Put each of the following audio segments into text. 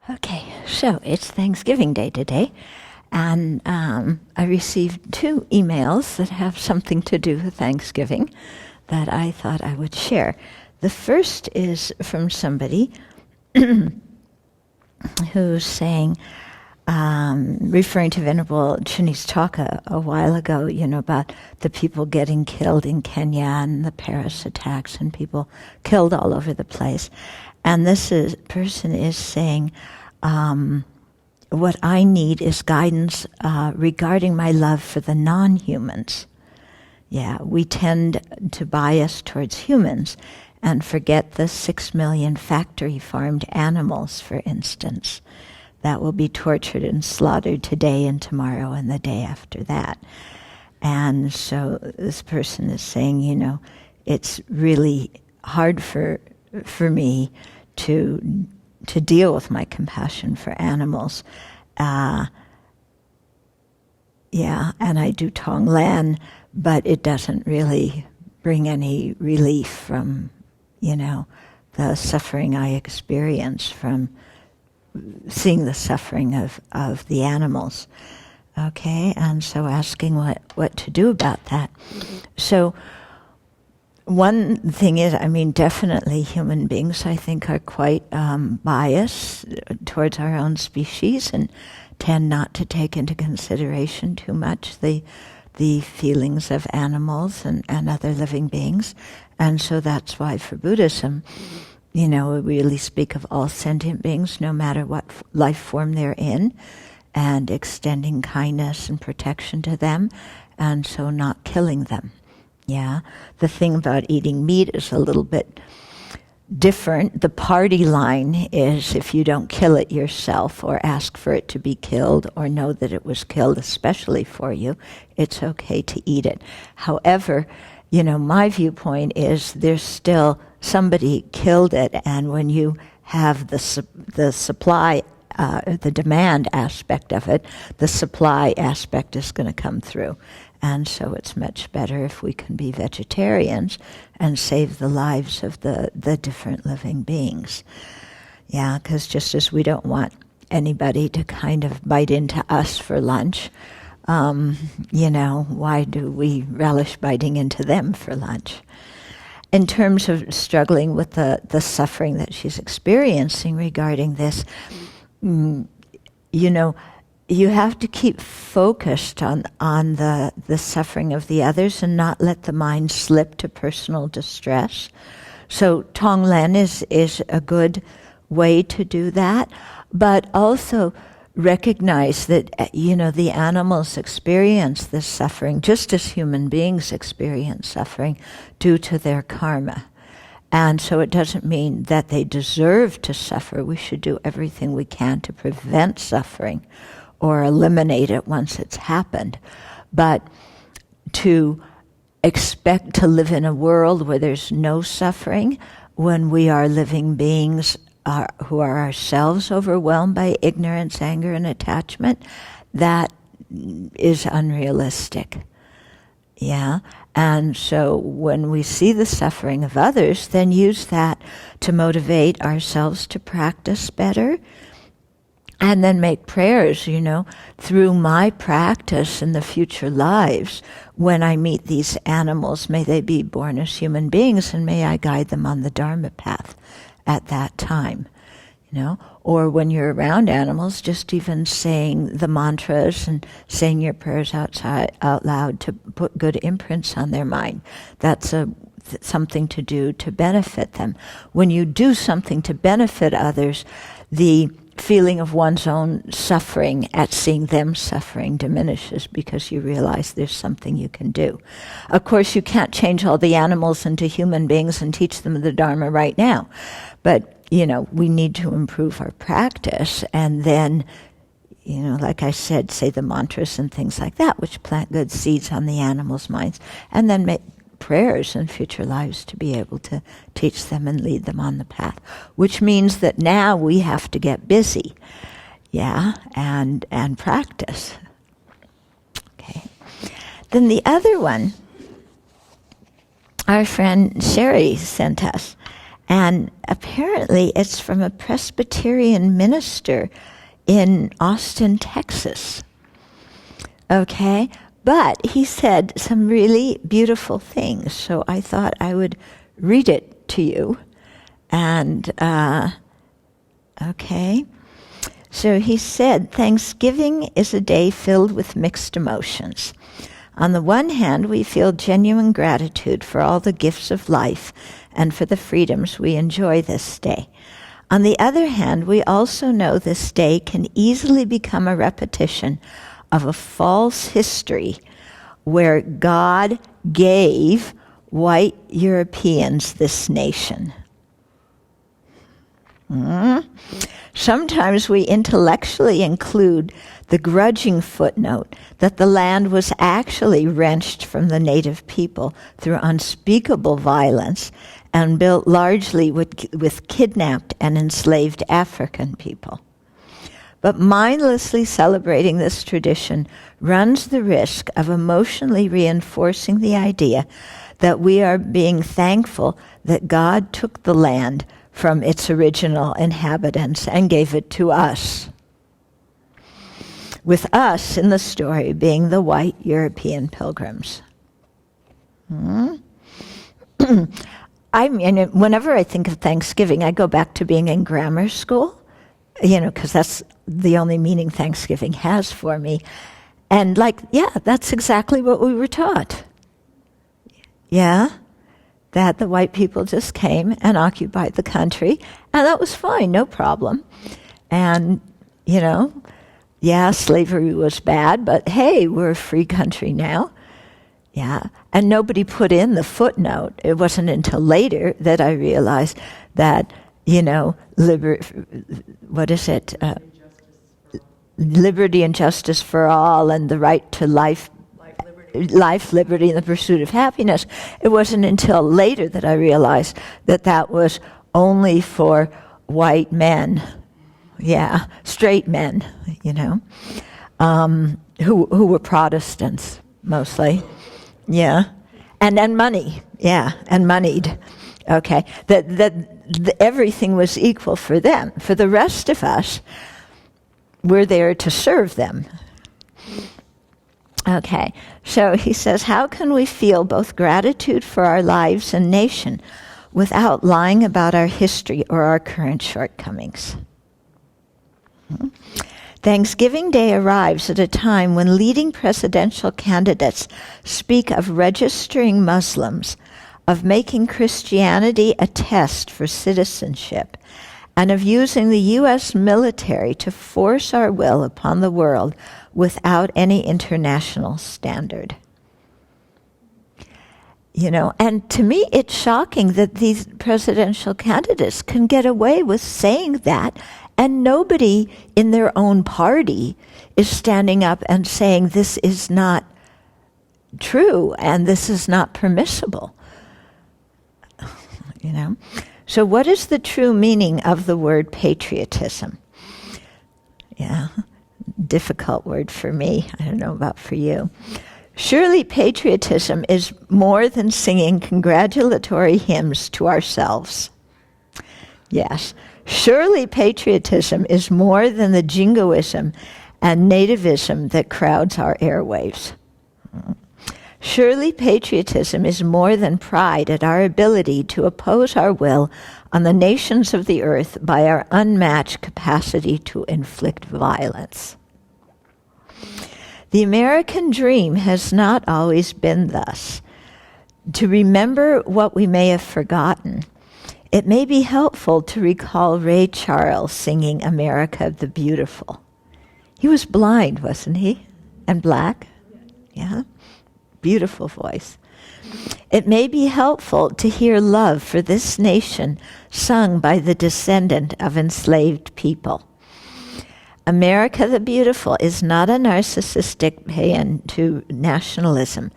Okay, so it's Thanksgiving Day today, and I received 2 emails that have something to do with Thanksgiving that I thought I would share. The first is from somebody who's saying, referring to Venerable Chuni's talk a while ago, about the people getting killed in Kenya and the Paris attacks and people killed all over the place. And person is saying, what I need is guidance regarding my love for the non-humans. Yeah, we tend to bias towards humans and forget the 6 million factory-farmed animals, for instance, that will be tortured and slaughtered today and tomorrow and the day after that. And so this person is saying, it's really hard for me to deal with my compassion for animals. And I do Tonglen, but it doesn't really bring any relief from, the suffering I experience from seeing the suffering of the animals. Okay, and so asking what to do about that. Mm-hmm. So one thing is, definitely human beings, I think, are quite biased towards our own species and tend not to take into consideration too much the feelings of animals and other living beings. And so that's why for Buddhism, we really speak of all sentient beings, no matter what life form they're in, and extending kindness and protection to them, and so not killing them. Yeah, the thing about eating meat is a little bit different. The party line is if you don't kill it yourself or ask for it to be killed or know that it was killed especially for you, it's okay to eat it. However, my viewpoint is there's still somebody killed it, and when you have the supply, the demand aspect of it, the supply aspect is going to come through. And so it's much better if we can be vegetarians and save the lives of the different living beings. Yeah, because just as we don't want anybody to kind of bite into us for lunch, why do we relish biting into them for lunch? In terms of struggling with the suffering that she's experiencing regarding this, you have to keep focused on the suffering of the others and not let the mind slip to personal distress. So Tonglen is a good way to do that, but also recognize that, the animals experience this suffering just as human beings experience suffering due to their karma. And so it doesn't mean that they deserve to suffer. We should do everything we can to prevent suffering or eliminate it once it's happened. But to expect to live in a world where there's no suffering when we are living beings who are ourselves overwhelmed by ignorance, anger, and attachment, that is unrealistic. Yeah? And so when we see the suffering of others, then use that to motivate ourselves to practice better. And then make prayers, through my practice in the future lives, when I meet these animals, may they be born as human beings and may I guide them on the Dharma path at that time, Or when you're around animals, just even saying the mantras and saying your prayers out loud to put good imprints on their mind. That's something to do to benefit them. When you do something to benefit others, the feeling of one's own suffering at seeing them suffering diminishes because you realize there's something you can do. Of course, you can't change all the animals into human beings and teach them the Dharma right now. But, we need to improve our practice and then, like I said, say the mantras and things like that, which plant good seeds on the animals' minds, and then make prayers in future lives to be able to teach them and lead them on the path, which means that now we have to get busy, and practice. Okay. Then the other one, our friend Sherry sent us, And apparently it's from a Presbyterian minister in Austin, Texas. Okay? But he said some really beautiful things, so I thought I would read it to you. And, okay. So he said, Thanksgiving is a day filled with mixed emotions. On the one hand, we feel genuine gratitude for all the gifts of life and for the freedoms we enjoy this day. On the other hand, we also know this day can easily become a repetition of a false history where God gave white Europeans this nation. Sometimes we intellectually include the grudging footnote that the land was actually wrenched from the native people through unspeakable violence and built largely with kidnapped and enslaved African people. But mindlessly celebrating this tradition runs the risk of emotionally reinforcing the idea that we are being thankful that God took the land from its original inhabitants and gave it to us. With us in the story being the white European pilgrims. I mean, whenever I think of Thanksgiving, I go back to being in grammar school, because that's the only meaning Thanksgiving has for me. And that's exactly what we were taught. Yeah? That the white people just came and occupied the country, and that was fine, no problem. And, slavery was bad, but hey, we're a free country now. Yeah, and nobody put in the footnote. It wasn't until later that I realized that, liberty and justice for all, and the right to life, liberty, and the pursuit of happiness. It wasn't until later that I realized that that was only for white men. Yeah, straight men, who were Protestants mostly. Yeah, and money. Yeah, and moneyed. Okay, that everything was equal for them. For the rest of us, we're there to serve them. Okay, so he says, how can we feel both gratitude for our lives and nation without lying about our history or our current shortcomings? Thanksgiving Day arrives at a time when leading presidential candidates speak of registering Muslims, of making Christianity a test for citizenship, and of using the U.S. military to force our will upon the world without any international standard. And to me, it's shocking that these presidential candidates can get away with saying that, and nobody in their own party is standing up and saying this is not true and this is not permissible. So what is the true meaning of the word patriotism? Yeah, difficult word for me. I don't know about for you. Surely patriotism is more than singing congratulatory hymns to ourselves. Yes, surely patriotism is more than the jingoism and nativism that crowds our airwaves. Surely patriotism is more than pride at our ability to oppose our will on the nations of the earth by our unmatched capacity to inflict violence. The American dream has not always been thus. To remember what we may have forgotten, it may be helpful to recall Ray Charles singing America the Beautiful. He was blind, wasn't he? And black? Yeah. Beautiful voice. It may be helpful to hear love for this nation sung by the descendant of enslaved people. America the Beautiful is not a narcissistic paean to nationalism,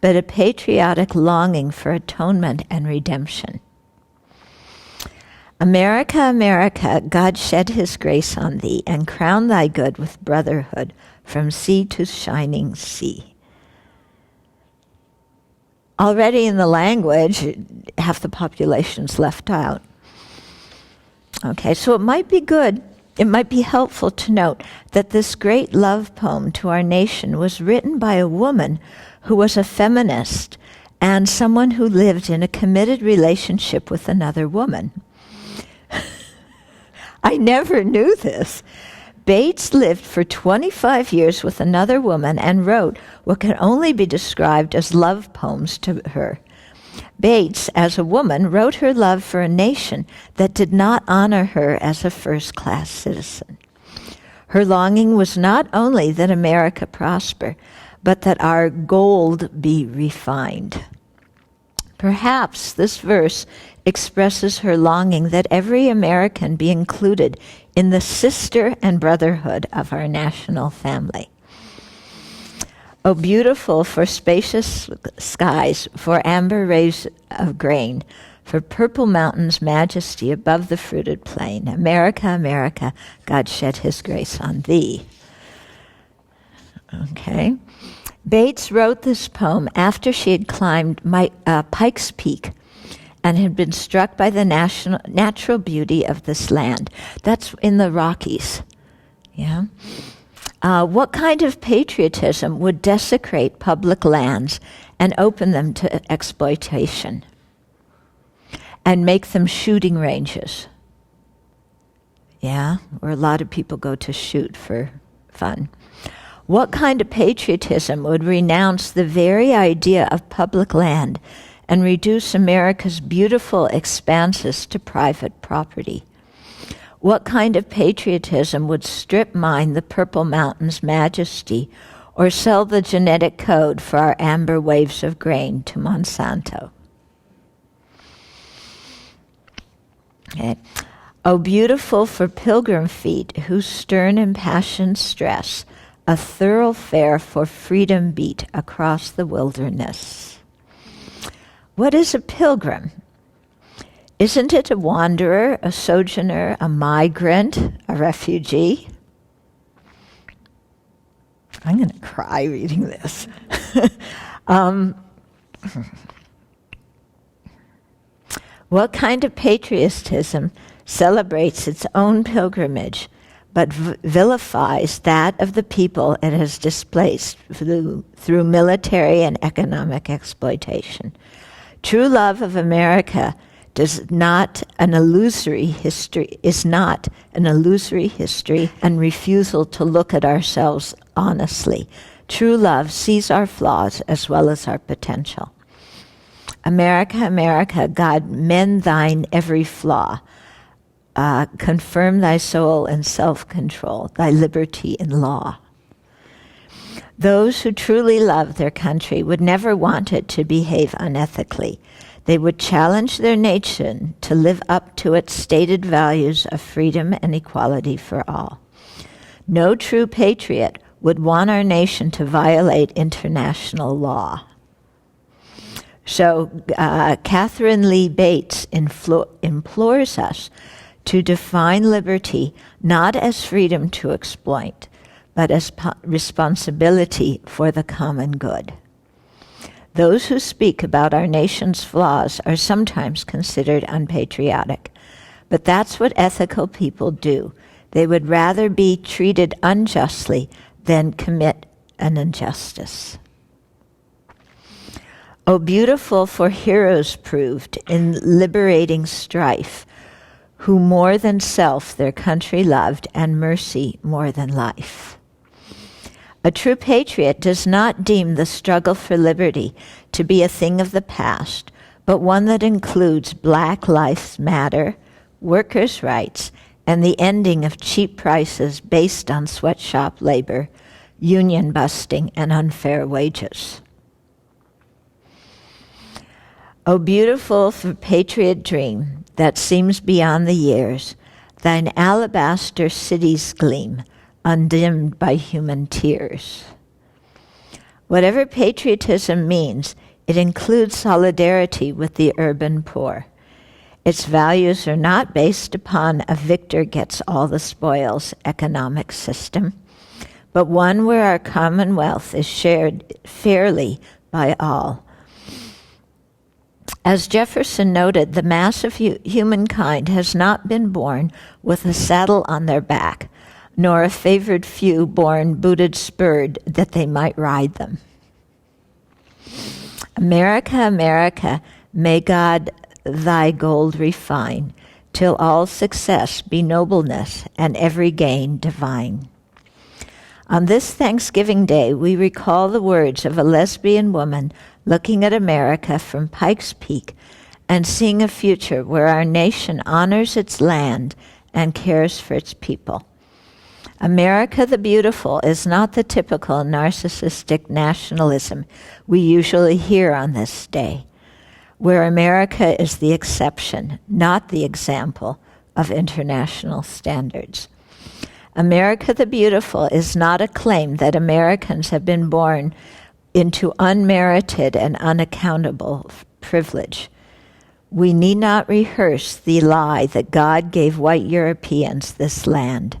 but a patriotic longing for atonement and redemption. America, America, God shed his grace on thee and crown thy good with brotherhood from sea to shining sea. Already in the language, half the population's left out. Okay, so it might be helpful to note that this great love poem to our nation was written by a woman who was a feminist and someone who lived in a committed relationship with another woman. I never knew this. Bates lived for 25 years with another woman and wrote what can only be described as love poems to her. Bates, as a woman, wrote her love for a nation that did not honor her as a first-class citizen. Her longing was not only that America prosper, but that our gold be refined. Perhaps this verse expresses her longing that every American be included in the sister and brotherhood of our national family. O beautiful for spacious skies, for amber rays of grain, for purple mountains' majesty above the fruited plain. America, America, God shed his grace on thee. Okay. Bates wrote this poem after she had climbed Pikes Peak and had been struck by the natural beauty of this land. That's in the Rockies. Yeah. What kind of patriotism would desecrate public lands and open them to exploitation and make them shooting ranges? Yeah, where a lot of people go to shoot for fun. What kind of patriotism would renounce the very idea of public land and reduce America's beautiful expanses to private property? What kind of patriotism would strip mine the Purple Mountain's majesty or sell the genetic code for our amber waves of grain to Monsanto? Okay. O beautiful for pilgrim feet whose stern impassioned stress a thoroughfare for freedom beat across the wilderness. What is a pilgrim? Isn't it a wanderer, a sojourner, a migrant, a refugee? I'm going to cry reading this. What kind of patriotism celebrates its own pilgrimage, but vilifies that of the people it has displaced through military and economic exploitation? True love of America is not an illusory history and refusal to look at ourselves honestly. True love sees our flaws as well as our potential. America, America, God, mend thine every flaw. Confirm thy soul in self-control, thy liberty in law. Those who truly love their country would never want it to behave unethically. They would challenge their nation to live up to its stated values of freedom and equality for all. No true patriot would want our nation to violate international law. So Catherine Lee Bates implores us to define liberty not as freedom to exploit, but as responsibility for the common good. Those who speak about our nation's flaws are sometimes considered unpatriotic, but that's what ethical people do. They would rather be treated unjustly than commit an injustice. O beautiful for heroes proved in liberating strife, who more than self their country loved and mercy more than life. A true patriot does not deem the struggle for liberty to be a thing of the past, but one that includes Black Lives Matter, workers' rights, and the ending of cheap prices based on sweatshop labor, union busting, and unfair wages. O beautiful for patriot dream that seems beyond the years, thine alabaster cities gleam, undimmed by human tears. Whatever patriotism means, it includes solidarity with the urban poor. Its values are not based upon a victor gets all the spoils economic system, but one where our common wealth is shared fairly by all. As Jefferson noted, the mass of humankind has not been born with a saddle on their back, nor a favored few born booted spurred that they might ride them. America, America, may God thy gold refine, till all success be nobleness and every gain divine. On this Thanksgiving Day, we recall the words of a lesbian woman looking at America from Pikes Peak and seeing a future where our nation honors its land and cares for its people. America the Beautiful is not the typical narcissistic nationalism we usually hear on this day, where America is the exception, not the example of international standards. America the Beautiful is not a claim that Americans have been born into unmerited and unaccountable privilege. We need not rehearse the lie that God gave white Europeans this land.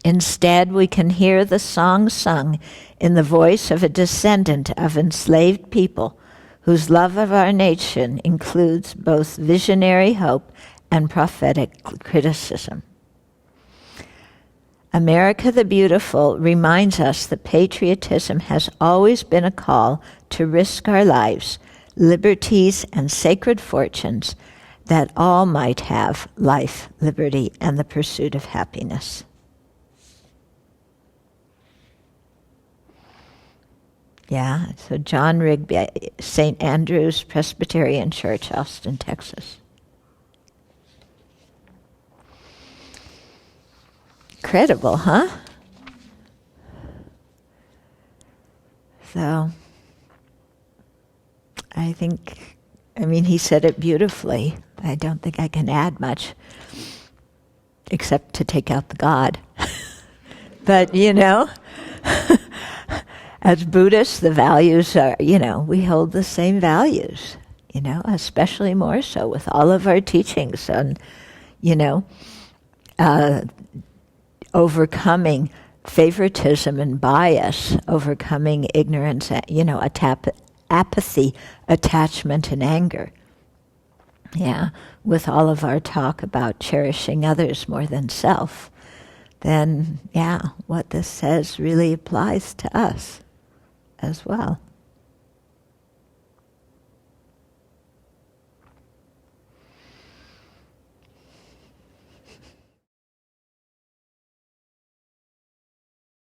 Instead, we can hear the song sung in the voice of a descendant of enslaved people whose love of our nation includes both visionary hope and prophetic criticism. America the Beautiful reminds us that patriotism has always been a call to risk our lives, liberties, and sacred fortunes, that all might have life, liberty, and the pursuit of happiness. Yeah, so John Rigby, St. Andrew's Presbyterian Church, Austin, Texas. Incredible, huh? So, he said it beautifully. I don't think I can add much, except to take out the God. But, as Buddhists, the values are, we hold the same values, especially more so with all of our teachings on, overcoming favoritism and bias, overcoming ignorance, apathy, attachment, and anger. Yeah, with all of our talk about cherishing others more than self, then, what this says really applies to us as well.